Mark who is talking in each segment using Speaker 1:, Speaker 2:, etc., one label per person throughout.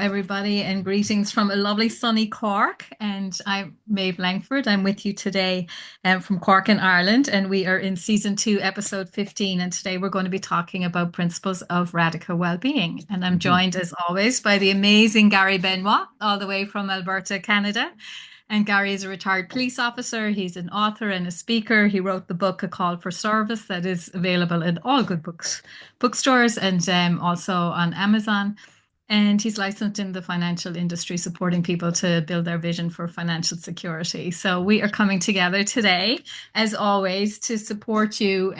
Speaker 1: everybody, and greetings from a lovely sunny Cork. And I'm Maeve Langford. I'm with you today from Cork in Ireland, and we are in season two, episode 15. And today we're going to be talking about principles of radical well-being. And I'm
Speaker 2: Mhm.
Speaker 1: joined, as always, by the amazing Gary Benoit, all the way from Alberta, Canada. And Gary is a retired police officer. He's an author and a speaker. He wrote the book A Call for Service that is available in all good bookstores and also on Amazon. And he's licensed in the financial industry, supporting people to build their vision for financial security. So we are coming together today, as always, to support you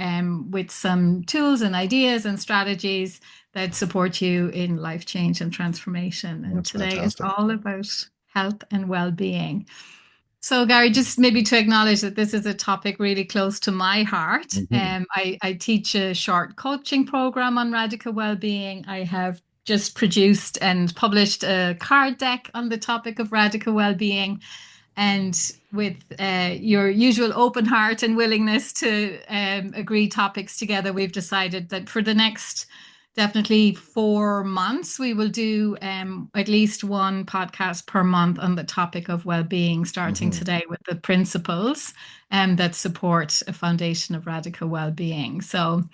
Speaker 1: with some tools and ideas and strategies that support you in life change and transformation. And
Speaker 2: That's
Speaker 1: today is
Speaker 2: fantastic.
Speaker 1: all about health and well-being. So, Gary, just maybe to acknowledge that this is a topic really close to my heart.
Speaker 2: Mhm.
Speaker 1: I teach a short coaching program on radical well-being. I have just produced and published a card deck on the topic of radical well-being. And with your usual open heart and willingness to agree topics together, we've decided that for the next definitely 4 months, we will do at least one podcast per month on the topic of well-being, starting
Speaker 2: Mhm.
Speaker 1: today with the principles that support a foundation of radical well-being. So,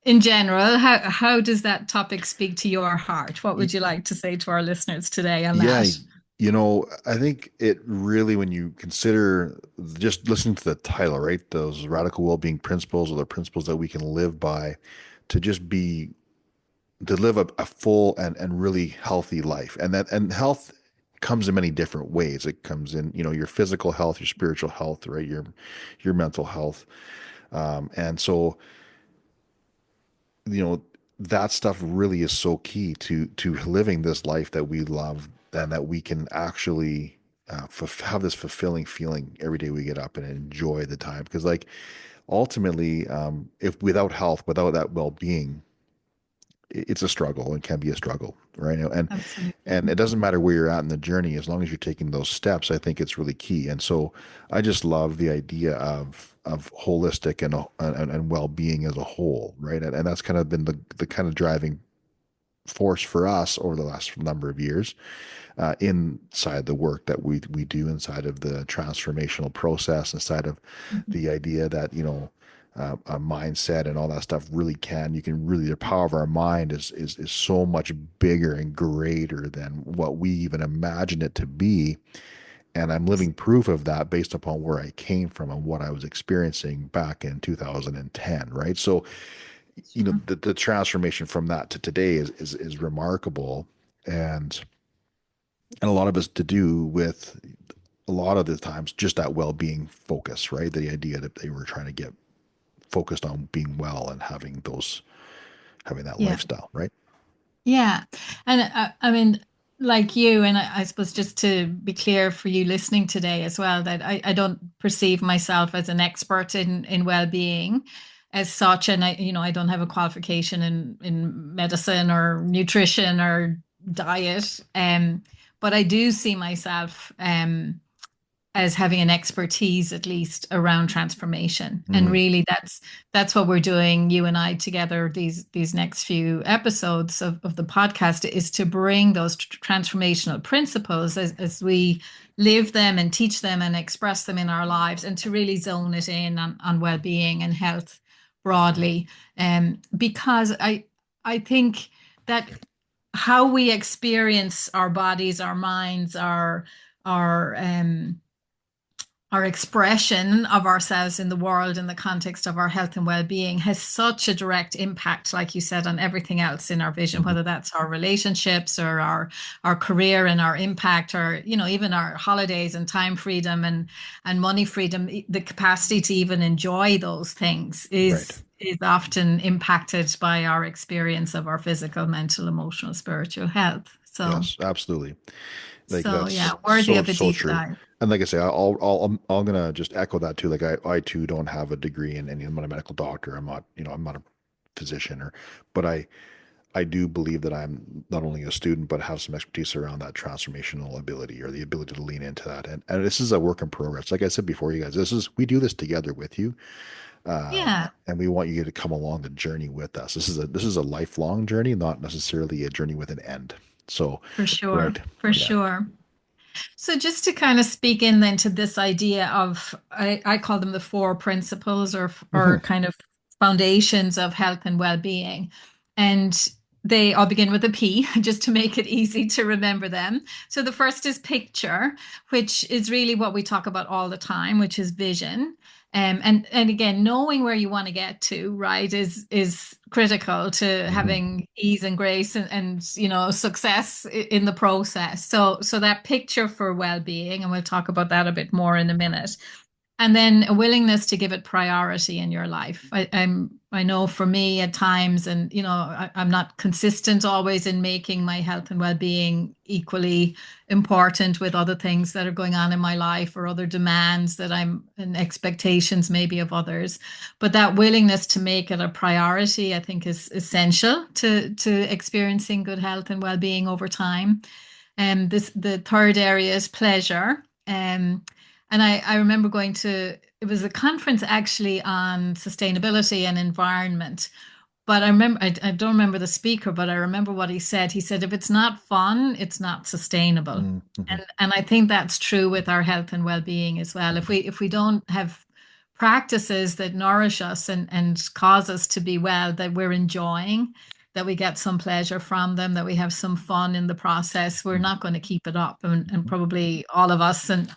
Speaker 1: in general, how does that topic speak to your heart? What would
Speaker 2: Y-
Speaker 1: you like to say to our listeners today on
Speaker 2: Yeah,
Speaker 1: that?
Speaker 2: I think it really, when you consider just listening to the title, right? Those radical well-being principles or the principles that we can live by to just be, to live a full and really healthy life. And health comes in many different ways. It comes in, your physical health, your spiritual health, right? Your mental health. And so you know that stuff really is so key to living this life that we love and that we can actually have this fulfilling feeling every day we get up and enjoy the time because like ultimately if without health, without that well-being, it's a struggle and can be a struggle, right? And
Speaker 1: Absolutely.
Speaker 2: it doesn't matter where you're at in the journey, as long as you're taking those steps, I think it's really key. And so I just love the idea of holistic and well-being as a whole, right? And that's kind of been the kind of driving force for us over the last number of years inside the work that we do inside of the transformational process, inside of
Speaker 1: Mhm.
Speaker 2: the idea that a mindset and all that stuff really you can really, the power of our mind is so much bigger and greater than what we even imagined it to be. And I'm living proof of that based upon where I came from and what I was experiencing back in 2010, right? So
Speaker 1: Sure.
Speaker 2: the transformation from that to today is remarkable. And a lot of it's to do with a lot of the times just that well-being focus, right? The idea that they were trying to get focused on being well and having that
Speaker 1: Yeah.
Speaker 2: lifestyle, right?
Speaker 1: Yeah. And I mean, like you, and I suppose just to be clear for you listening today as well, that I don't perceive myself as an expert in well-being as such. And I don't have a qualification in medicine or nutrition or diet. But I do see myself as having an expertise at least around transformation. And
Speaker 2: Hmm.
Speaker 1: really that's what we're doing, you and I together, these next few episodes of the podcast, is to bring those transformational principles as we live them and teach them and express them in our lives, and to really zone it in on well-being and health broadly. Because I think that how we experience our bodies, our minds, our our expression of ourselves in the world in the context of our health and well-being has such a direct impact, like you said, on everything else in our vision,
Speaker 2: Hmm.
Speaker 1: whether that's our relationships or our career and our impact, or even our holidays and time freedom and money freedom. The capacity to even enjoy those things
Speaker 2: Right.
Speaker 1: is often impacted by our experience of our physical, mental, emotional, spiritual health. So
Speaker 2: Yes, absolutely. Like
Speaker 1: so yeah,
Speaker 2: that's
Speaker 1: worthy
Speaker 2: so
Speaker 1: of a
Speaker 2: so
Speaker 1: deep
Speaker 2: true.
Speaker 1: dive.
Speaker 2: And like I say, I'm gonna just echo that too. Like I too don't have a degree in any. I'm not a medical doctor. I'm not a physician but I do believe that I'm not only a student, but have some expertise around that transformational ability or the ability to lean into that. And this is a work in progress. Like I said before, you guys, we do this together with you.
Speaker 1: Yeah.
Speaker 2: And we want you to come along the journey with us. This is a lifelong journey, not necessarily a journey with an end. So,
Speaker 1: For sure.
Speaker 2: right.
Speaker 1: For
Speaker 2: Yeah.
Speaker 1: sure. So just to kind of speak in then to this idea of I call them the four principles or
Speaker 2: Hmm.
Speaker 1: kind of foundations of health and well-being. And they all begin with a P, just to make it easy to remember them. So the first is picture, which is really what we talk about all the time, which is vision. And again, knowing where you want to get to, right, is critical to
Speaker 2: Hmm.
Speaker 1: having ease and grace and success in the process. So that picture for well-being, and we'll talk about that a bit more in a minute. And then a willingness to give it priority in your life. I know for me at times, and I'm not consistent always in making my health and well-being equally important with other things that are going on in my life or other demands that I'm and expectations maybe of others. But that willingness to make it a priority, I think, is essential to experiencing good health and well-being over time. The third area is pleasure. And I remember going to, it was a conference actually on sustainability and environment. But I don't remember the speaker, but I remember what he said. He said, if it's not fun, it's not sustainable.
Speaker 2: Hmm.
Speaker 1: And I think that's true with our health and well-being as well. If we don't have practices that nourish us and cause us to be well, that we're enjoying, that we get some pleasure from them, that we have some fun in the process, we're not going to keep it up. And probably all of us and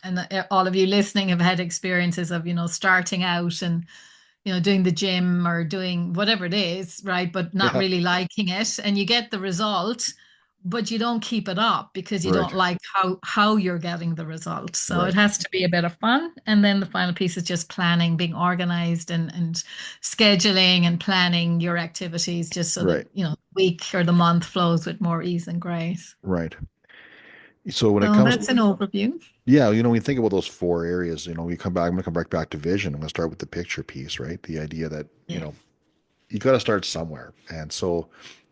Speaker 1: all of you listening have had experiences of, starting out and doing the gym or doing whatever it is, right? But not
Speaker 2: Yeah.
Speaker 1: really liking it. And you get the result, but you don't keep it up because you
Speaker 2: Right.
Speaker 1: don't like how you're getting the result. So it
Speaker 2: Right.
Speaker 1: has to be a bit of fun. And then the final piece is just planning, being organized and scheduling and planning your activities just so that,
Speaker 2: Right.
Speaker 1: the week or the month flows with more ease and grace.
Speaker 2: Right. So when it
Speaker 1: So
Speaker 2: comes,
Speaker 1: that's an overview.
Speaker 2: yeah, when you think about those four areas, we come back, I'm going to come back to vision. I'm going to start with the picture piece, right? The idea that,
Speaker 1: Yeah.
Speaker 2: you got to start somewhere. And so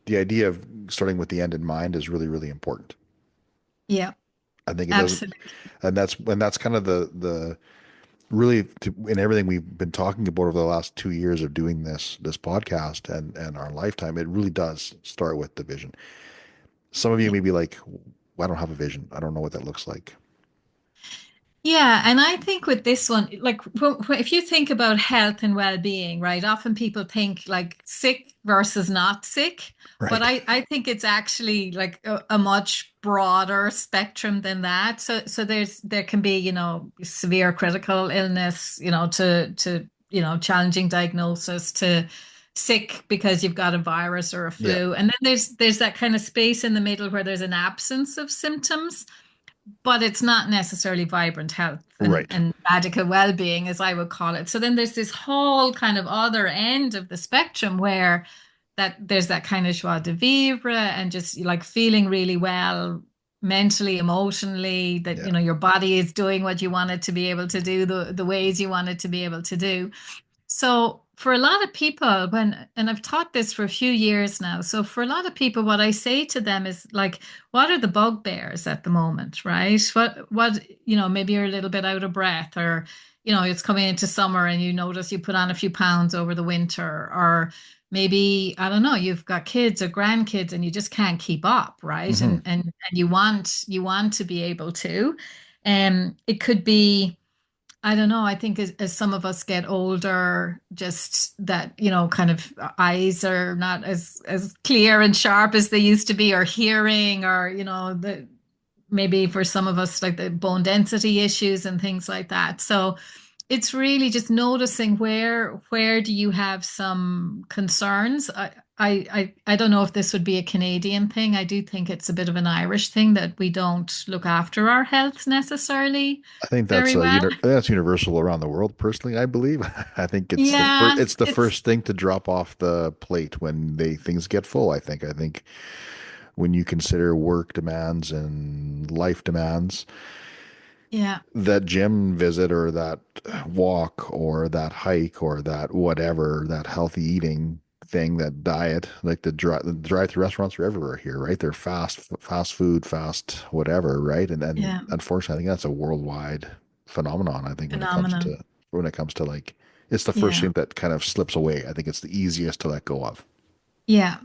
Speaker 2: the idea of starting with the end in mind is really, really important.
Speaker 1: Yeah,
Speaker 2: I think it doesn't,
Speaker 1: absolutely.
Speaker 2: and that's kind of the really in everything we've been talking about over the last 2 years of doing this podcast and our lifetime, it really does start with the vision. Some of you
Speaker 1: Yeah.
Speaker 2: may be like, I don't have a vision. I don't know what that looks like.
Speaker 1: Yeah, and I think with this one, like if you think about health and well-being, right? Often people think like sick versus not sick, but
Speaker 2: Right.
Speaker 1: I think it's actually like a much broader spectrum than that. So there can be, severe critical illness, to challenging diagnosis to sick because you've got a virus or a
Speaker 2: Yeah.
Speaker 1: flu. And then there's that kind of space in the middle where there's an absence of symptoms but it's not necessarily vibrant health and,
Speaker 2: Right.
Speaker 1: and radical well-being, as I would call it. So then there's this whole kind of other end of the spectrum where that there's that kind of joie de vivre and just like feeling really well mentally, emotionally, that
Speaker 2: Yeah.
Speaker 1: your body is doing what you want it to be able to do, the ways you want it to be able to do. So for a lot of people, and I've taught this for a few years now, so for a lot of people, what I say to them is like, what are the bugbears at the moment, right? Maybe you're a little bit out of breath, or it's coming into summer and you notice you put on a few pounds over the winter, or maybe, I don't know, you've got kids or grandkids and you just can't keep up, right?
Speaker 2: Hmm.
Speaker 1: And you want to be able to. It could be I don't know. I think as some of us get older, just that, kind of eyes are not as clear and sharp as they used to be, or hearing, or, the maybe for some of us like the bone density issues and things like that. So it's really just noticing where do you have some concerns. I don't know if this would be a Canadian thing. I do think it's a bit of an Irish thing that we don't look after our health necessarily
Speaker 2: I think that's
Speaker 1: very well.
Speaker 2: that's universal around the world. Personally, I believe. I think
Speaker 1: Yeah,
Speaker 2: it's the
Speaker 1: it's
Speaker 2: first thing to drop off the plate when things get full. I think when you consider work demands and life demands,
Speaker 1: yeah,
Speaker 2: that gym visit or that walk or that hike or that whatever, that healthy eating thing, that diet, like the drive-through restaurants are everywhere here, right? They're fast food, fast whatever, right? And then
Speaker 1: yeah,
Speaker 2: unfortunately, I think that's a worldwide phenomenon. I think
Speaker 1: phenomenon.
Speaker 2: when it comes to like it's the first
Speaker 1: Yeah,
Speaker 2: thing that kind of slips away. I think it's the easiest to let go of.
Speaker 1: yeah.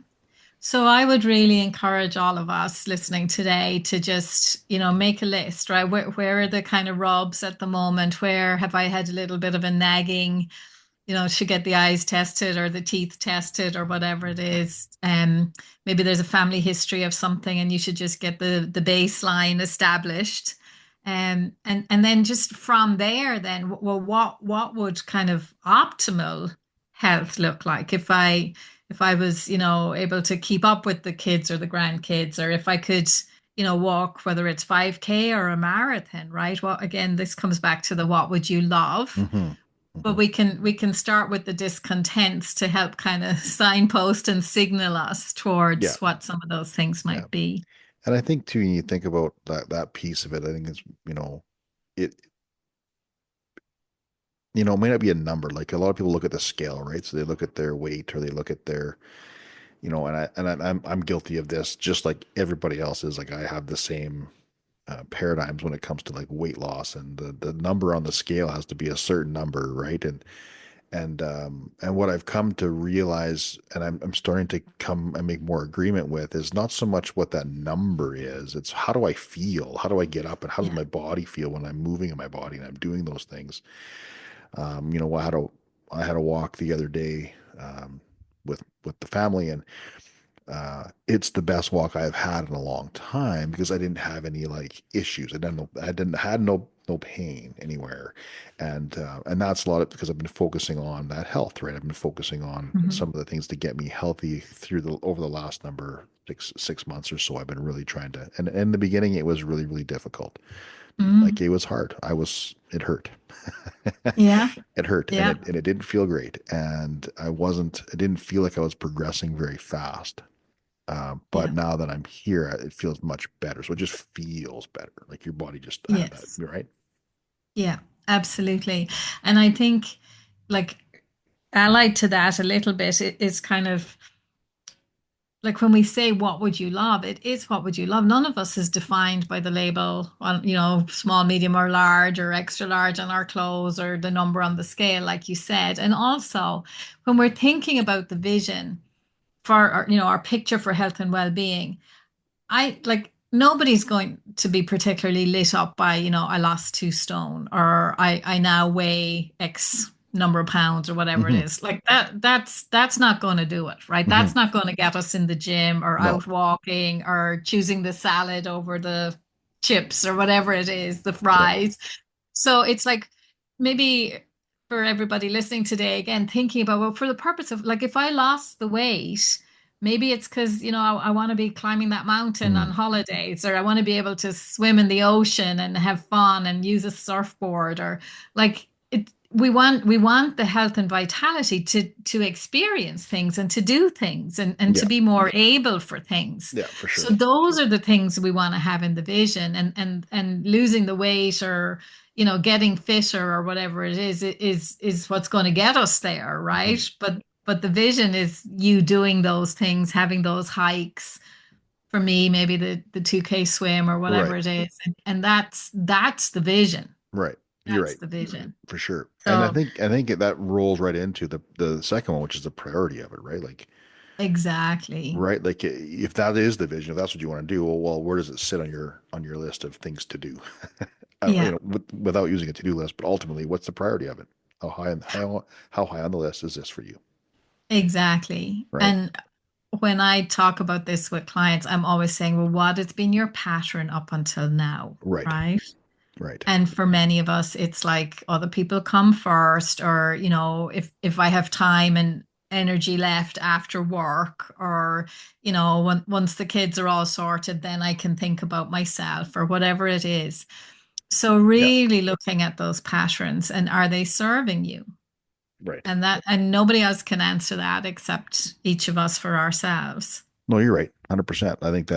Speaker 1: So I would really encourage all of us listening today to just, make a list, right? Where are the kind of rubs at the moment? Where have I had a little bit of a nagging, should get the eyes tested or the teeth tested or whatever it is. Maybe there's a family history of something and you should just get the baseline established. And then just from there, then, well, what would kind of optimal health look like if I was, able to keep up with the kids or the grandkids, or if I could, walk, whether it's 5K or a marathon, right? Well, again, this comes back to the what would you love?
Speaker 2: Hmm.
Speaker 1: But
Speaker 2: Hmm.
Speaker 1: we can start with the discontents to help kind of signpost and signal us
Speaker 2: Yeah,
Speaker 1: towards what some of those things
Speaker 2: yeah.
Speaker 1: might be.
Speaker 2: And I think too, when you think about that piece of it, I think it's, it, it may not be a number. Like a lot of people look at the scale, right? So they look at their weight or they look at their, I'm guilty of this, just like everybody else is. Like I have the same paradigms when it comes to like weight loss, and the number on the scale has to be a certain number, right? And what I've come to realize, and I'm starting to come and make more agreement with, is not so much what that number is. It's how do I feel? How do I get up? And how does
Speaker 1: Yeah.
Speaker 2: my body feel when I'm moving in my body and I'm doing those things? I had a walk the other day with the family, and it's the best walk I've had in a long time because I didn't have any like issues. I didn't had no pain anywhere, and that's a lot of because I've been focusing on that health, right? I've been focusing on
Speaker 1: Hmm.
Speaker 2: some of the things to get me healthy through the over the last number six months or so. I've been really trying to, and in the beginning it was really really difficult. Like
Speaker 1: Mm.
Speaker 2: it was hard. It hurt.
Speaker 1: Yeah.
Speaker 2: It hurt, and
Speaker 1: Yeah.
Speaker 2: it didn't feel great, and I didn't feel like I was progressing very fast. But
Speaker 1: Yeah.
Speaker 2: now that I'm here, it feels much better. So it just feels better. Like your body just had that,
Speaker 1: Yes.
Speaker 2: right?
Speaker 1: Yeah. Absolutely. And I think, like, allied to that a little bit, it is kind of like when we say what would you love, it is what would you love. None of us is defined by the label on, small, medium, or large, or extra large on our clothes, or the number on the scale, like you said. And also, when we're thinking about the vision for our picture for health and well-being, I like nobody's going to be particularly lit up by, I lost 2 stone, or I now weigh X number of pounds, or whatever it
Speaker 2: Hmm.
Speaker 1: is. Like that's not going to do it, right?
Speaker 2: Hmm.
Speaker 1: That's not going to get us in the gym or
Speaker 2: No.
Speaker 1: out walking or choosing the salad over the chips or whatever it is, the
Speaker 2: Yep.
Speaker 1: fries. So it's like maybe for everybody listening today, again, thinking about, well, for the purpose of like, if I lost the weight, maybe it's because, I want to be climbing that mountain on
Speaker 2: Mm.
Speaker 1: holidays, or I want to be able to swim in the ocean and have fun and use a surfboard, or like it. We want the health and vitality to experience things and to do things and to
Speaker 2: Yeah.
Speaker 1: be more able for things.
Speaker 2: Yeah, for
Speaker 1: So
Speaker 2: sure.
Speaker 1: those are the things we want to have in the vision, and losing the weight, or getting fitter, or whatever it is what's going to get us there,
Speaker 2: Hmm.
Speaker 1: right? But the vision is you doing those things, having those hikes. For me, maybe the 2K swim or whatever
Speaker 2: Right.
Speaker 1: it is, and that's the vision.
Speaker 2: Right. You're
Speaker 1: That's
Speaker 2: right.
Speaker 1: the vision.
Speaker 2: For sure. And
Speaker 1: So
Speaker 2: I think that rolls right into the second one, which is the priority of it, right? Like,
Speaker 1: exactly.
Speaker 2: right. Like if that is the vision, if that's what you want to do, well, where does it sit on your list of things to do?
Speaker 1: Yeah,
Speaker 2: Without using a to-do list, but ultimately, what's the priority of it? How high on the list is this for you?
Speaker 1: exactly.
Speaker 2: Right.
Speaker 1: And when I talk about this with clients, I'm always saying, well, what has been your pattern up until now,
Speaker 2: Right.
Speaker 1: right?
Speaker 2: Right.
Speaker 1: And for many of us, it's like other people come first, or, if I have time and energy left after work, or, once the kids are all sorted, then I can think about myself, or whatever it is. So
Speaker 2: Yeah.
Speaker 1: really looking at those patterns, and are they serving you?
Speaker 2: Right.
Speaker 1: And nobody else can answer that except each of us for ourselves.
Speaker 2: No, you're right. 100%. I think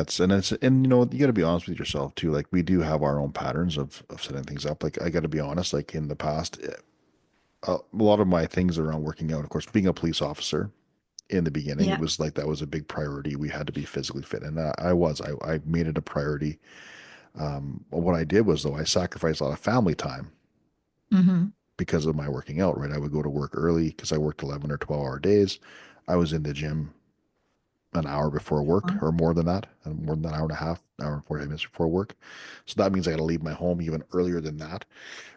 Speaker 2: and you got to be honest with yourself too. Like we do have our own patterns of setting things up. Like I got to be honest, like in the past, a lot of my things around working out, of course, being a police officer in the beginning, it
Speaker 1: Yeah.
Speaker 2: was like that was a big priority. We had to be physically fit. And I made it a priority. What I did was though, I sacrificed a lot of family time
Speaker 1: Hmm.
Speaker 2: because of my working out, right? I would go to work early because I worked 11 or 12-hour days. I was in the gym an hour before work
Speaker 1: Uh-huh.
Speaker 2: or more than that, and more than an hour and a half, hour and 40 minutes before work. So that means I got to leave my home even earlier than that,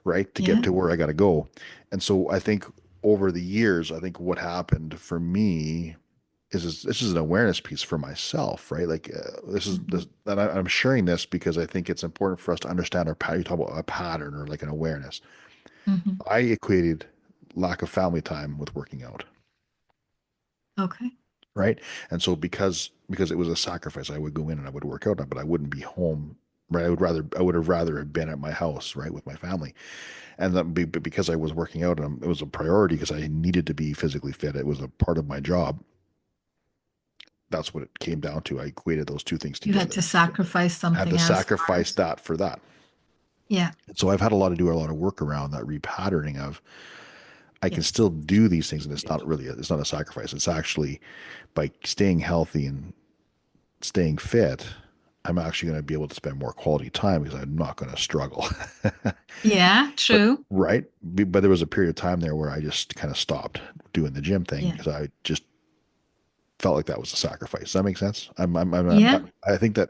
Speaker 2: right, to get
Speaker 1: Yeah.
Speaker 2: to where I got to go. And so I think over the years, I think what happened for me this is an awareness piece for myself, right? Like this is
Speaker 1: Hmm.
Speaker 2: this, and I'm sharing this because I think it's important for us to understand our pattern. You talk about a pattern or like an awareness.
Speaker 1: Hmm.
Speaker 2: I equated lack of family time with working out,
Speaker 1: Okay.
Speaker 2: right? And so because it was a sacrifice, I would go in and I would work out, but I wouldn't be home. Right, I would have rather have been at my house, right, with my family, and but because I was working out, and it was a priority because I needed to be physically fit. It was a part of my job. That's what it came down to. I equated those two things
Speaker 1: You had to
Speaker 2: together.
Speaker 1: sacrifice
Speaker 2: I had to
Speaker 1: something else for
Speaker 2: sacrifice
Speaker 1: it.
Speaker 2: that for that.
Speaker 1: Yeah.
Speaker 2: And so I've had do a lot of work around that repatterning of I can
Speaker 1: Yes.
Speaker 2: still do these things and it's not a sacrifice. It's actually by staying healthy and staying fit, I'm actually going to be able to spend more quality time because I'm not going to struggle.
Speaker 1: Yeah,
Speaker 2: But
Speaker 1: true.
Speaker 2: right, but there was a period of time there where I just kind of stopped doing the gym thing
Speaker 1: Yeah.
Speaker 2: because I just felt like that was a sacrifice. Does that make sense?
Speaker 1: Yeah.
Speaker 2: I think that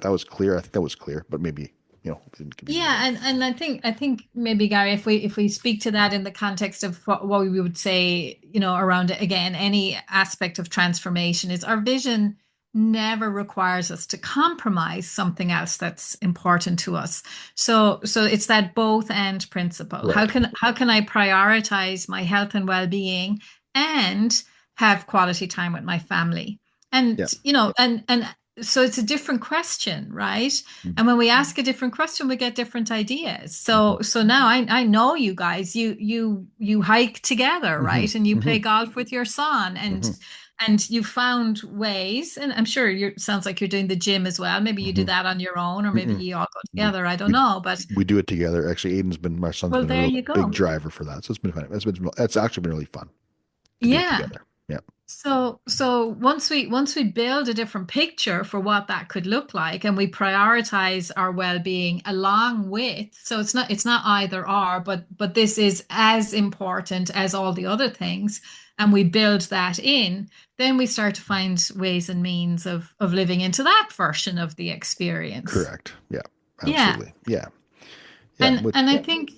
Speaker 2: was clear. I think that was clear, but maybe didn't communicate.
Speaker 1: Yeah, and I think maybe Gary, if we speak to that in the context of what we would say, around again any aspect of transformation, is our vision never requires us to compromise something else that's important to us. So it's that both and principle. How
Speaker 2: Right.
Speaker 1: can I prioritize my health and well-being and have quality time with my family?
Speaker 2: Yeah.
Speaker 1: And and so it's a different question, right?
Speaker 2: Mhm.
Speaker 1: And when we ask a different question, we get different ideas.
Speaker 2: Mhm.
Speaker 1: So now I know you guys. You hike together,
Speaker 2: Mhm.
Speaker 1: right? And you play
Speaker 2: Mhm.
Speaker 1: golf with your son, and
Speaker 2: Mhm.
Speaker 1: you found ways. And I'm sure you sounds like you're doing the gym as well. Maybe you do
Speaker 2: Mhm.
Speaker 1: that on your own, or maybe
Speaker 2: Mm-mm.
Speaker 1: you all go
Speaker 2: We
Speaker 1: together. I don't
Speaker 2: we
Speaker 1: know, but
Speaker 2: we do it together. Actually, my son's
Speaker 1: well,
Speaker 2: been a
Speaker 1: there
Speaker 2: real
Speaker 1: you
Speaker 2: big
Speaker 1: go.
Speaker 2: driver for that. So it's been fun. It's actually been really fun to do it
Speaker 1: Yeah.
Speaker 2: together. Yeah.
Speaker 1: So once we build a different picture for what that could look like, and we prioritize our well-being along with, so it's not either or, but this is as important as all the other things, and we build that in, then we start to find ways and means of living into that version of the experience.
Speaker 2: Correct. Yeah.
Speaker 1: Yeah.
Speaker 2: Absolutely. Yeah. Yeah.
Speaker 1: And I think,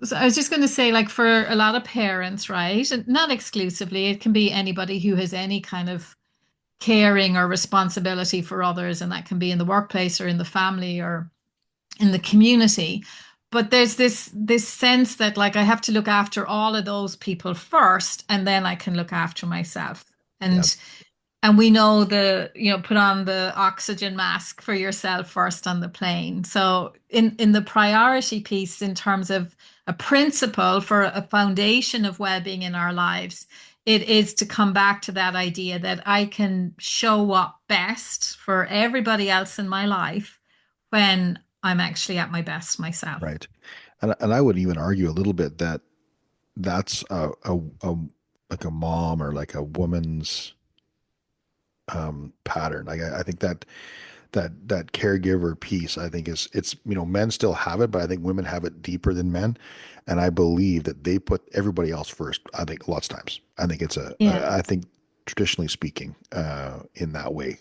Speaker 1: so I was just going to say, like, for a lot of parents, right? And not exclusively, it can be anybody who has any kind of caring or responsibility for others, and that can be in the workplace or in the family or in the community. But there's this sense that, like, I have to look after all of those people first, and then I can look after myself.
Speaker 2: Yeah.
Speaker 1: And we know put on the oxygen mask for yourself first on the plane. So in the priority piece, in terms of a principle for a foundation of well-being in our lives, it is to come back to that idea that I can show up best for everybody else in my life when I'm actually at my best myself.
Speaker 2: Right. And I would even argue a little bit that that's a like a mom or like a woman's pattern. Like I think that caregiver piece, I think it's men still have it, but I think women have it deeper than men, and I believe that they put everybody else first. I think lots of times. I think
Speaker 1: Yeah.
Speaker 2: I think traditionally speaking, in that way.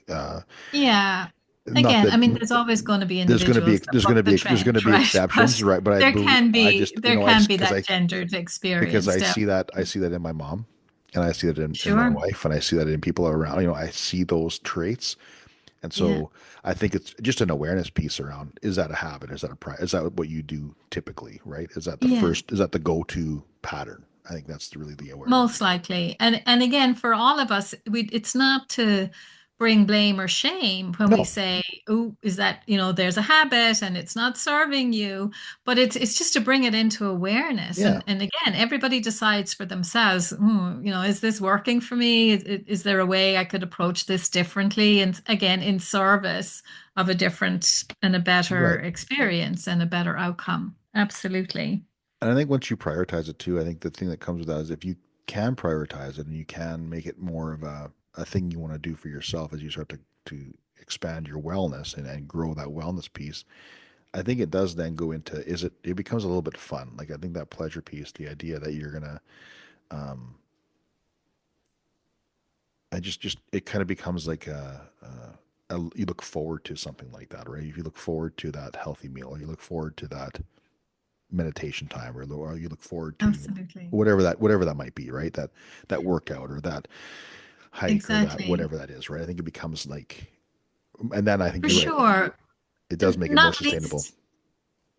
Speaker 1: Yeah.
Speaker 2: Not
Speaker 1: Again,
Speaker 2: that
Speaker 1: I mean, there's always going to be individuals that buck the
Speaker 2: there's going to
Speaker 1: trend,
Speaker 2: be
Speaker 1: right?
Speaker 2: exceptions,
Speaker 1: But
Speaker 2: right? But
Speaker 1: there can
Speaker 2: I
Speaker 1: be
Speaker 2: just
Speaker 1: there
Speaker 2: I
Speaker 1: can
Speaker 2: just
Speaker 1: be that gendered experience,
Speaker 2: I
Speaker 1: definitely.
Speaker 2: see that in my mom, and I see that in my
Speaker 1: Sure.
Speaker 2: wife, and I see that in people around. I see those traits. And
Speaker 1: Yeah.
Speaker 2: so I think it's just an awareness piece around, is that a habit? Is that what you do typically, right?
Speaker 1: Yeah.
Speaker 2: Is that the go-to pattern? I think that's really the awareness
Speaker 1: Most
Speaker 2: piece.
Speaker 1: likely. And again, for all of us, it's not to bring blame or shame when we
Speaker 2: No,
Speaker 1: say, oh, is that, there's a habit and it's not serving you, but it's just to bring it into awareness.
Speaker 2: yeah,
Speaker 1: And again, everybody decides for themselves, is this working for me? Is there a way I could approach this differently? And again, in service of a different and a better
Speaker 2: right.
Speaker 1: experience and a better outcome. Absolutely.
Speaker 2: And I think once you prioritize it too, I think the thing that comes with that is if you can prioritize it and you can make it more of a thing you want to do for yourself as you start to expand your wellness and grow that wellness piece, I think it does then go into it becomes a little bit fun. Like I think that pleasure piece, the idea that you're gonna um just it kind of becomes like you look forward to something like that, right? If you look forward to that healthy meal, or you look forward to that meditation time, or you look forward to
Speaker 1: Absolutely.
Speaker 2: whatever that might be, right? That workout or that hike or that
Speaker 1: Exactly.
Speaker 2: whatever that is, right? I think it becomes like, and then I think
Speaker 1: For
Speaker 2: you're right.
Speaker 1: sure.
Speaker 2: It does make it more
Speaker 1: Not
Speaker 2: sustainable.
Speaker 1: least,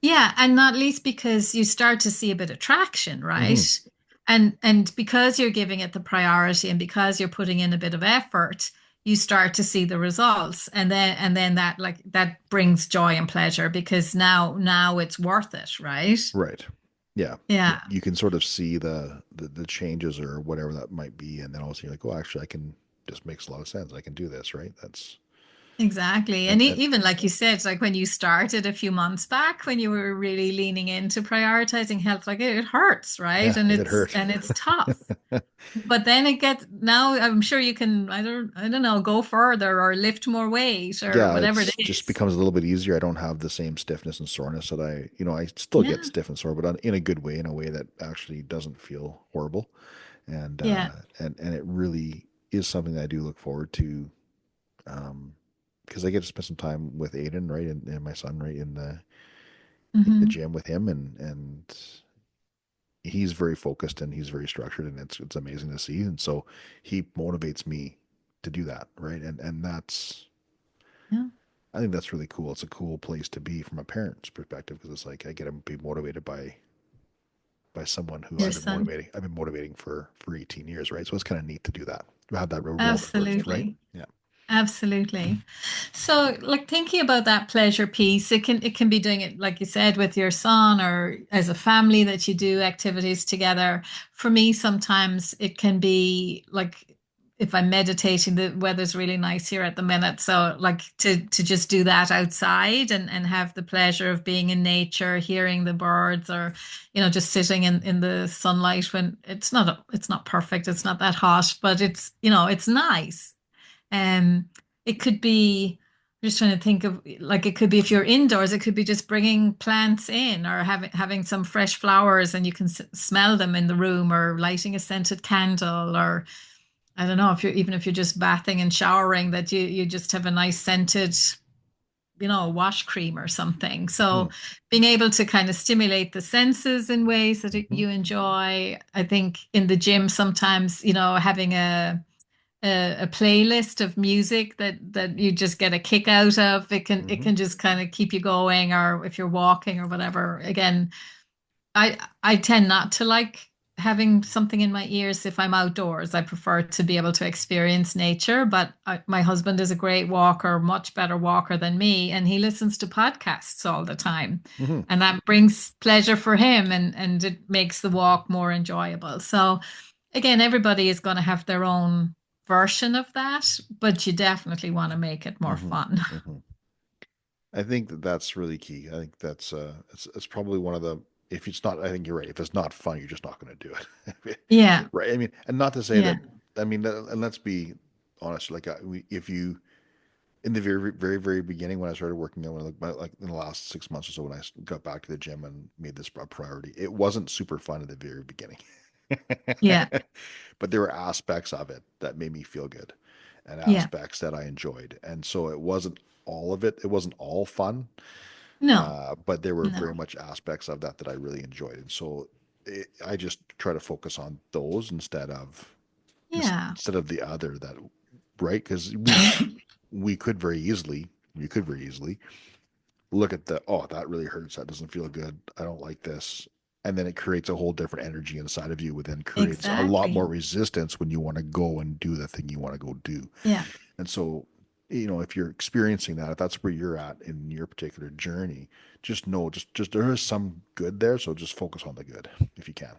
Speaker 1: yeah, and not least because you start to see a bit of traction,
Speaker 2: Hmm.
Speaker 1: right? And because you're giving it the priority and because you're putting in a bit of effort, you start to see the results. And then that like that brings joy and pleasure because now it's worth it, right?
Speaker 2: Right. Yeah.
Speaker 1: Yeah.
Speaker 2: You can sort of see the changes or whatever that might be, and then all of a sudden you're like, oh, actually, I can. This makes a lot of sense. I can do this, right? That's
Speaker 1: Exactly.
Speaker 2: and
Speaker 1: And
Speaker 2: and
Speaker 1: even like you said, like when you started a few months back, when you were really leaning into prioritizing health, like it hurts, right?
Speaker 2: yeah,
Speaker 1: And
Speaker 2: it
Speaker 1: it's
Speaker 2: hurt.
Speaker 1: and it's tough. But then it gets now I'm sure you can I don't know, go further or lift more weight or
Speaker 2: Yeah,
Speaker 1: whatever it
Speaker 2: it's just
Speaker 1: is.
Speaker 2: becomes a little bit easier. I don't have the same stiffness and soreness that I still get
Speaker 1: Yeah.
Speaker 2: stiff and sore, but in a good way, in a way that actually doesn't feel horrible. And
Speaker 1: Yeah.
Speaker 2: and it really is something that I do look forward to, um, because I get to spend some time with Aiden, right, and my son, right, in the
Speaker 1: Hmm.
Speaker 2: gym with him, and he's very focused and he's very structured, and it's amazing to see. And so he motivates me to do that, right, and that's
Speaker 1: Yeah.
Speaker 2: I think that's really cool. It's a cool place to be from a parent's perspective because it's like I get to be motivated by someone who
Speaker 1: Your son.
Speaker 2: I've been motivating for 18 years, right? So it's kind of neat to do that. To have that reward first, right?
Speaker 1: Absolutely.
Speaker 2: Yeah.
Speaker 1: Absolutely. So, like thinking about that pleasure piece, it can be doing it like you said with your son or as a family that you do activities together. For me, sometimes it can be like if I'm meditating, the weather's really nice here at the minute. So like to just do that outside and have the pleasure of being in nature, hearing the birds or, just sitting in the sunlight when it's not perfect, it's not that hot, but it's nice. um, it could be, I'm just trying to think of like it could be if you're indoors, it could be just bringing plants in or having some fresh flowers and you can smell them in the room or lighting a scented candle or I don't know if you're just bathing and showering that you just have a nice scented, wash cream or something.
Speaker 2: Hmm.
Speaker 1: So being able to kind of stimulate the senses in ways that
Speaker 2: Hmm.
Speaker 1: you enjoy. I think in the gym sometimes, having a playlist of music that you just get a kick out of. It can
Speaker 2: Hmm.
Speaker 1: just kind of keep you going, or if you're walking or whatever. Again, I tend not to like having something in my ears if I'm outdoors. I prefer to be able to experience nature, but my husband is a great walker, much better walker than me, and he listens to podcasts all the time.
Speaker 2: Hmm.
Speaker 1: And that brings pleasure for him and it makes the walk more enjoyable. So again, everybody is going to have their own version of that, but you definitely want to make it more
Speaker 2: Hmm.
Speaker 1: fun.
Speaker 2: Hmm. I think that's really key. I think that's it's probably one of the if it's not I think you're right. If it's not fun, you're just not going to do it.
Speaker 1: Yeah,
Speaker 2: Right. I mean, and not to say that
Speaker 1: yeah,
Speaker 2: I mean, and let's be honest. Like, if you in the very, very, very beginning when I started working out, like in the last 6 months or so, when I got back to the gym and made this a priority, it wasn't super fun at the very beginning.
Speaker 1: yeah,
Speaker 2: But there were aspects of it that made me feel good and
Speaker 1: yeah.
Speaker 2: aspects that I enjoyed. And so it wasn't all of it. It wasn't all fun,
Speaker 1: No,
Speaker 2: but there were very
Speaker 1: no.
Speaker 2: much aspects of that that I really enjoyed. And so I just try to focus on those
Speaker 1: Yeah,
Speaker 2: instead of the other that, right? Because we could very easily, you could very easily look at oh, that really hurts. That doesn't feel good. I don't like this. And then it creates a whole different energy inside of you, which then creates a lot more
Speaker 1: exactly.
Speaker 2: resistance when you want to go and do the thing you want to go do.
Speaker 1: Yeah.
Speaker 2: And so, if you're experiencing that, if that's where you're at in your particular journey, just know, just there is some good there. So just focus on the good if you can.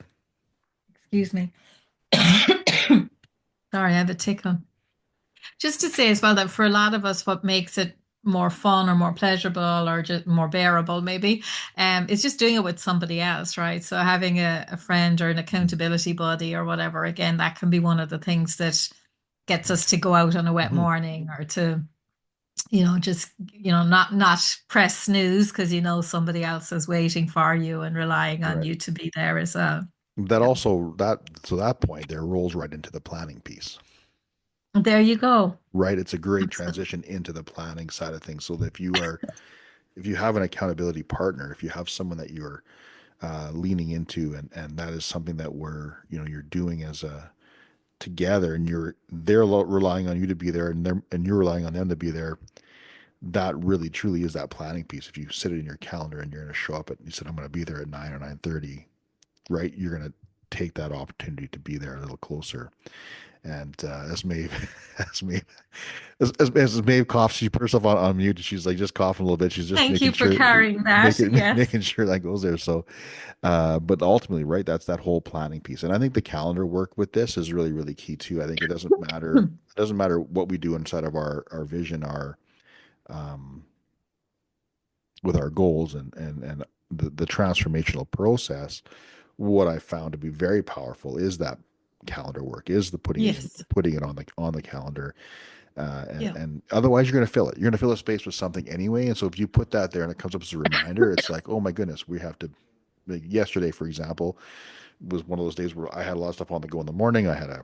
Speaker 1: Excuse me. Sorry, I have a tickle. Just to say as well that for a lot of us, what makes it more fun or more pleasurable or just more bearable, maybe, is just doing it with somebody else, right? So having a friend or an
Speaker 2: Mm-hmm.
Speaker 1: accountability buddy or whatever, again, that can be one of the things that gets us to go out on a wet
Speaker 2: Mm-hmm.
Speaker 1: morning or to, just, not press snooze because somebody else is waiting for you and relying on
Speaker 2: Right.
Speaker 1: you to be there as well.
Speaker 2: That
Speaker 1: Yeah.
Speaker 2: also that so that point there rolls right into the planning piece.
Speaker 1: There you go.
Speaker 2: right? It's a great
Speaker 1: Absolutely.
Speaker 2: transition into the planning side of things. So that if you have an accountability partner, if you have someone that you're leaning into, and that is something that you're doing as a together, and they're relying on you to be there, and you're relying on them to be there. That really truly is that planning piece. If you sit it in your calendar and you're going to show up at, you said, I'm going to be there at 9 or 9:30, right? You're going to take that opportunity to be there a little closer. And as Maeve, as Maeve, as Maeve coughs, she put herself on mute. She's like just coughing a little bit. She's just
Speaker 1: Thank
Speaker 2: making
Speaker 1: you for
Speaker 2: sure,
Speaker 1: carrying that. Yes.
Speaker 2: making sure that goes there. So, but ultimately, right, that's that whole planning piece. And I think the calendar work with this is really, really key too. I think it doesn't matter what we do inside of our vision, um, with our goals and the transformational process. What I found to be very powerful is that calendar work, is the
Speaker 1: Yes.
Speaker 2: putting it on the calendar.
Speaker 1: Yeah.
Speaker 2: And otherwise you're going to fill it. You're going to fill a space with something anyway. And so if you put that there and it comes up as a reminder, it's like, oh my goodness, we have to. Like yesterday, for example, was one of those days where I had a lot of stuff on the go in the morning. I had a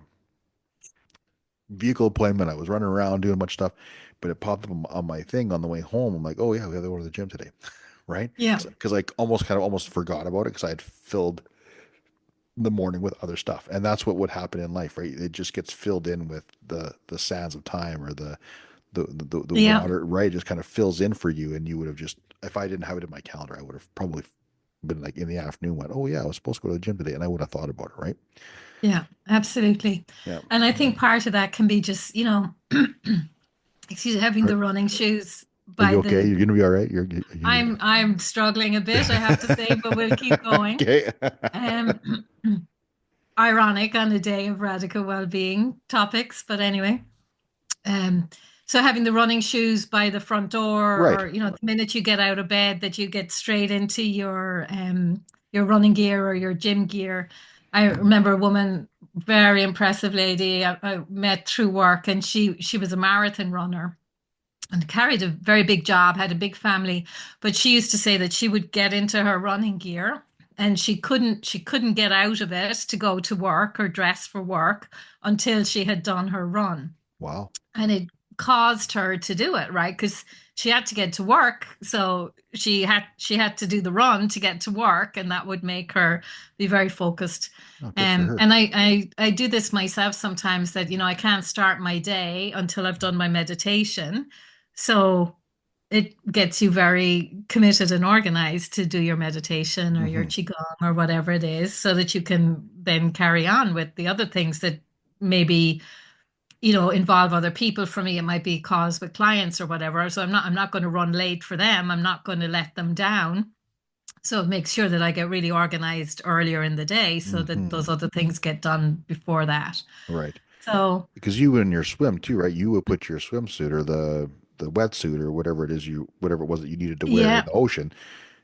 Speaker 2: vehicle appointment. I was running around doing a bunch of stuff, but it popped up on my thing on the way home. I'm like, oh yeah, we have to go to the gym today, right?
Speaker 1: Yeah.
Speaker 2: Because I almost forgot about it because I had filled the morning with other stuff, and that's what would happen in life, right? It just gets filled in with the sands of time, or the
Speaker 1: Yeah.
Speaker 2: water, right? It just kind of fills in for you, and you would have just, if I didn't have it in my calendar, I would have probably been like in the afternoon, went, oh yeah, I was supposed to go to the gym today, and I would have thought about it, right?
Speaker 1: Yeah. Absolutely.
Speaker 2: Yeah.
Speaker 1: And I think part of that can be just, excuse me, having
Speaker 2: Are,
Speaker 1: the running shoes
Speaker 2: are
Speaker 1: by
Speaker 2: you okay?
Speaker 1: the
Speaker 2: You're gonna be all right. Are you
Speaker 1: I'm struggling a bit, I have to say, but we'll keep going.
Speaker 2: okay?
Speaker 1: Um, ironic on a day of radical well-being topics, but anyway. Um, so having the running shoes by the front door,
Speaker 2: Right.
Speaker 1: or the minute you get out of bed, that you get straight into your running gear or your gym gear. I remember a woman, very impressive lady, I met through work, and she was a marathon runner and carried a very big job, had a big family, but she used to say that she would get into her running gear and she couldn't get out of it to go to work or dress for work until she had done her run.
Speaker 2: Wow.
Speaker 1: And it caused her to do it, right? Because she had to get to work, so she had to do the run to get to work, and that would make her be very focused.
Speaker 2: Oh, good for her.
Speaker 1: And I do this myself sometimes, that I can't start my day until I've done my meditation. So it gets you very committed and organized to do your meditation or your
Speaker 2: Hmm.
Speaker 1: qigong or whatever it is, so that you can then carry on with the other things that maybe involve other people. For me, it might be calls with clients or whatever. So I'm not going to run late for them. I'm not going to let them down. So make sure that I get really organized earlier in the day so that
Speaker 2: Hmm.
Speaker 1: those other things get done before that.
Speaker 2: Right.
Speaker 1: So
Speaker 2: Because you in your swim too, right? You would put your swimsuit or the wetsuit or whatever it was that you needed to wear in
Speaker 1: yeah,
Speaker 2: the ocean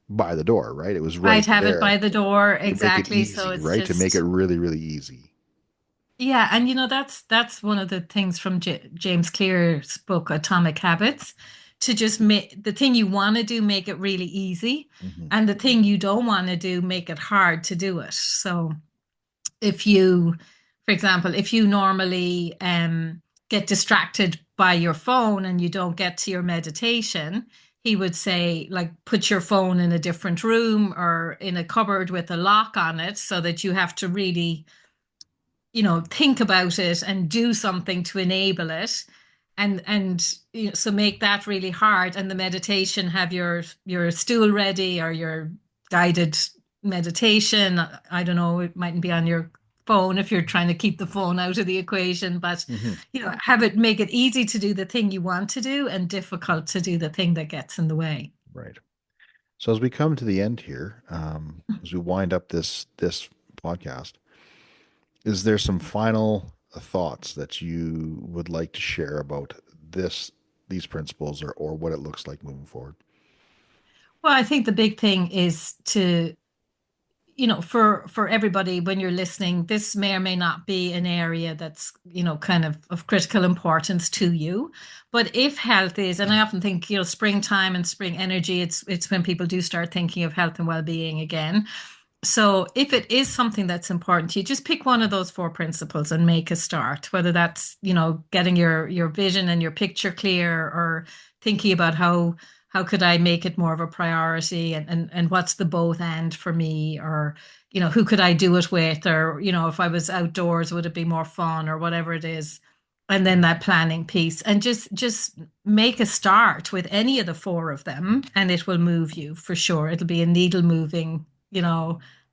Speaker 2: by the door, right? It was
Speaker 1: I'd
Speaker 2: right
Speaker 1: have it by
Speaker 2: there
Speaker 1: the door,
Speaker 2: to make it
Speaker 1: exactly. So
Speaker 2: easy,
Speaker 1: it's
Speaker 2: right? To make it
Speaker 1: just
Speaker 2: really, really easy.
Speaker 1: yeah, and that's one of the things from James Clear's book Atomic Habits, to just make the thing you want to do, make it really easy,
Speaker 2: Hmm.
Speaker 1: and the thing you don't want to do, make it hard to do it. So if you, for example, if you normally get distracted by your phone and you don't get to your meditation, he would say, like, put your phone in a different room or in a cupboard with a lock on it, so that you have to really think about it and do something to enable it. And so make that really hard, and the meditation, have your stool ready, or your guided meditation. I don't know, it mightn't be on your phone if you're trying to keep the phone out of the equation, but
Speaker 2: Hmm.
Speaker 1: have it, make it easy to do the thing you want to do and difficult to do the thing that gets in the way.
Speaker 2: Right. So as we come to the end here, as we wind up this podcast, is there some final thoughts that you would like to share about this these principles or what it looks like moving forward?
Speaker 1: Well, I think the big thing is to, for everybody, when you're listening, this may or may not be an area that's, kind of critical importance to you. But if health is, and I often think, springtime and spring energy, it's when people do start thinking of health and well-being again. So if it is something that's important to you, just pick one of those four principles and make a start, whether that's, getting your vision and your picture clear, or thinking about how could I make it more of a priority, and what's the both end for me, or who could I do it with, or if I was outdoors, would it be more fun, or whatever it is. And then that planning piece, and just make a start with any of the four of them, and it will move you for sure. It'll be a needle moving,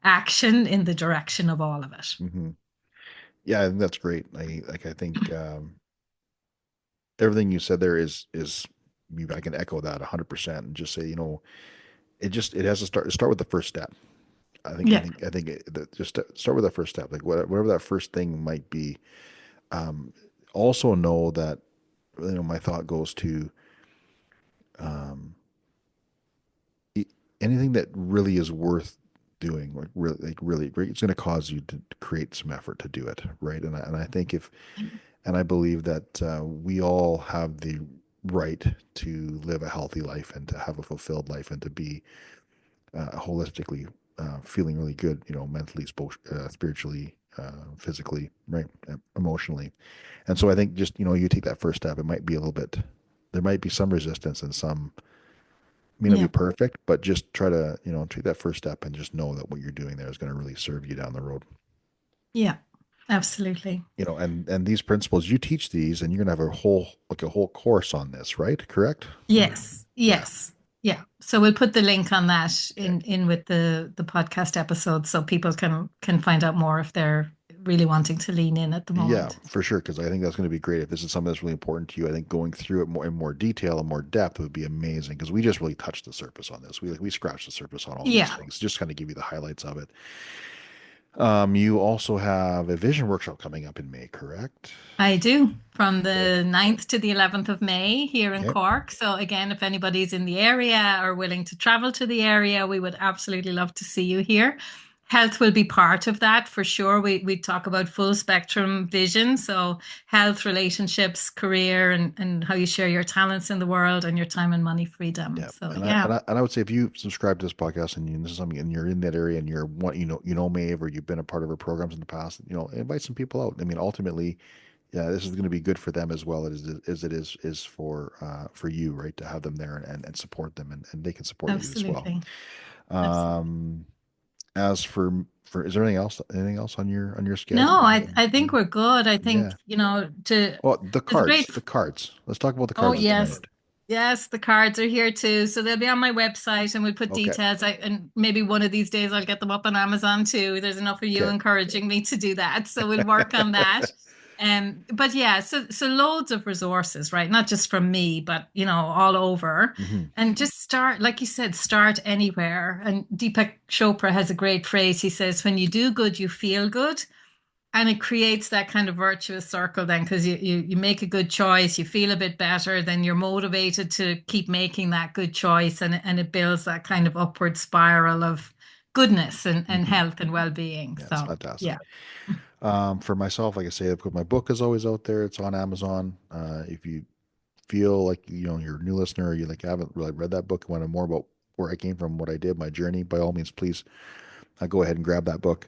Speaker 1: action in the direction of all of it.
Speaker 2: Hmm. Yeah, I think that's great. I think everything you said there is I can echo that 100% and just say, it has to start with the first step. I think I
Speaker 1: Yeah.
Speaker 2: think I think just start with the first step, like whatever that first thing might be. Um, Also know that my thought goes to um, e- anything that really is worth doing, like really great, it's going to cause you to create some effort to do it, right? And I think if and I believe that we all have the right to live a healthy life and to have a fulfilled life and to be holistically feeling really good, mentally, spiritually, physically, right, emotionally. And so I think just, you take that first step. It might be a little bit, there might be some resistance and some, may not be
Speaker 1: Yeah.
Speaker 2: perfect, but just try to, take that first step and just know that what you're doing there is going to really serve you down the road.
Speaker 1: Yeah. Absolutely.
Speaker 2: And these principles, you teach these and you're going to have a whole course on this, right? Correct?
Speaker 1: Yes.
Speaker 2: Yeah.
Speaker 1: Yes. Yeah. So we'll put the link on that
Speaker 2: Okay.
Speaker 1: in with the podcast episode, so people can find out more if they're really wanting to lean in at the
Speaker 2: Yeah,
Speaker 1: moment.
Speaker 2: for sure. Because I think that's going to be great. If this is something that's really important to you, I think going through it more in more detail and more depth would be amazing. Because we just really touched the surface on this. We scratched the surface on all these
Speaker 1: Yeah.
Speaker 2: things. Just kind of give you the highlights of it. You also have a vision workshop coming up in May, correct?
Speaker 1: I do, from
Speaker 2: Okay.
Speaker 1: the 9th to the 11th of May here in
Speaker 2: Okay.
Speaker 1: Cork. So again, if anybody's in the area or willing to travel to the area, we would absolutely love to see you here. Health will be part of that for sure. We talk about full spectrum vision. So health, relationships, career, and how you share your talents in the world, and your time and money freedom.
Speaker 2: Yeah,
Speaker 1: So
Speaker 2: and I
Speaker 1: yeah.
Speaker 2: and I, and I would say if you subscribe to this podcast and this is something and you're in that area and you know Maeve or you've been a part of her programs in the past, invite some people out. I mean, ultimately, yeah, this is going to be good for them as well as it is for you, right? To have them there and support them and they can support you as well.
Speaker 1: Absolutely. Absolutely.
Speaker 2: Um, as for is there anything else on your
Speaker 1: No,
Speaker 2: schedule?
Speaker 1: I think we're good. I think,
Speaker 2: Yeah.
Speaker 1: to
Speaker 2: Oh, the
Speaker 1: it's
Speaker 2: cards,
Speaker 1: great.
Speaker 2: the cards. Let's talk about the
Speaker 1: Oh,
Speaker 2: cards just a
Speaker 1: yes.
Speaker 2: minute.
Speaker 1: Yes, the cards are here too. So they'll be on my website, and we'll put
Speaker 2: Okay.
Speaker 1: details. And maybe one of these days I'll get them up on Amazon too. There's enough of you
Speaker 2: Okay.
Speaker 1: encouraging me to do that. So we'll work on that. But yeah, so loads of resources, right? Not just from me, but all over.
Speaker 2: Hmm.
Speaker 1: And just start, like you said, start anywhere. And Deepak Chopra has a great phrase. He says, when you do good, you feel good. And it creates that kind of virtuous circle then, because you make a good choice, you feel a bit better, then you're motivated to keep making that good choice, and it builds that kind of upward spiral of goodness and
Speaker 2: Hmm.
Speaker 1: health and well-being.
Speaker 2: Yeah, it's
Speaker 1: So
Speaker 2: fantastic.
Speaker 1: yeah.
Speaker 2: For myself, like I say, my book is always out there. It's on Amazon. If you feel like you're a new listener or you like haven't really read that book and want to know more about where I came from, what I did, my journey, by all means, please go ahead and grab that book.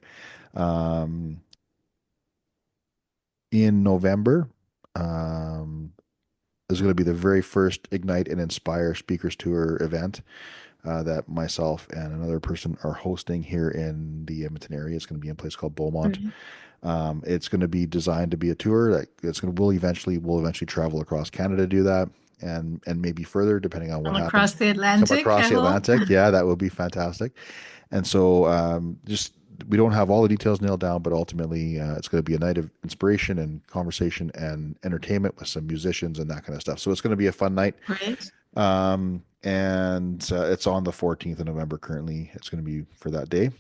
Speaker 2: Um, in November, um, is going to be the very first Ignite and Inspire Speakers Tour event that myself and another person are hosting here in the Edmonton area. It's going to be in a place called Beaumont.
Speaker 1: Brilliant.
Speaker 2: It's going to be designed to be a tour that we'll eventually travel across Canada to do that, and maybe further depending on what
Speaker 1: Come across
Speaker 2: happens.
Speaker 1: the
Speaker 2: Come
Speaker 1: Atlantic,
Speaker 2: across
Speaker 1: I
Speaker 2: the
Speaker 1: hope.
Speaker 2: Atlantic, yeah, that would be fantastic. And so just we don't have all the details nailed down, but ultimately it's going to be a night of inspiration and conversation and entertainment with some musicians and that kind of stuff. So it's going to be a fun night.
Speaker 1: Great.
Speaker 2: And it's on the 14th of November currently. It's going to be for that day.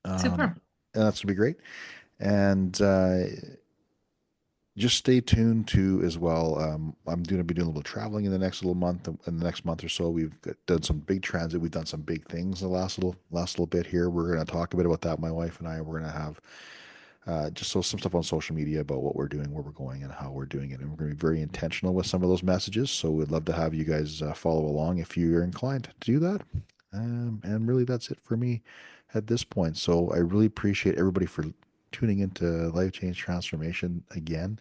Speaker 2: Um,
Speaker 1: Super.
Speaker 2: and that's going to be great. And just stay tuned to as well. I'm going to be doing a little traveling in the next little month. In the next month or so, done some big transit. We've done some big things the last little bit here. We're going to talk a bit about that. My wife and I. We're going to have some stuff on social media about what we're doing, where we're going, and how we're doing it. And we're going to be very intentional with some of those messages. So we'd love to have you guys follow along if you're inclined to do that. And really, that's it for me at this point. So I really appreciate everybody for tuning into Life Change Transformation again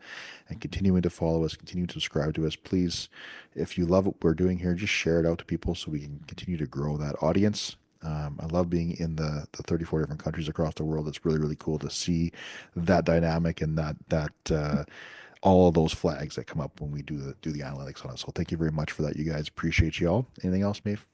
Speaker 2: and continuing to follow us, continue to subscribe to us. Please, if you love what we're doing here, just share it out to people so we can continue to grow that audience. I love being in the 34 different countries across the world. It's really, really cool to see that dynamic and that all of those flags that come up when we do the analytics on it. So thank you very much for that, you guys. Appreciate you all. Anything else, Maeve?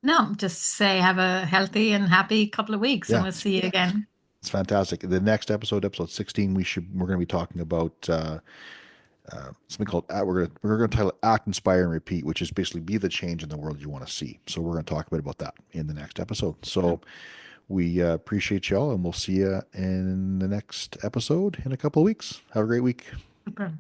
Speaker 1: No, just say have a healthy and happy couple of weeks, and
Speaker 2: Yeah,
Speaker 1: we'll see you again.
Speaker 2: it's fantastic. The next episode, episode 16, we're going to be talking about something called we're going to title it Act, Inspire, and Repeat, which is basically be the change in the world you want to see. So we're going to talk a bit about that in the next episode. So we appreciate y'all, and we'll see you in the next episode in a couple of weeks. Have a great week.
Speaker 1: Super.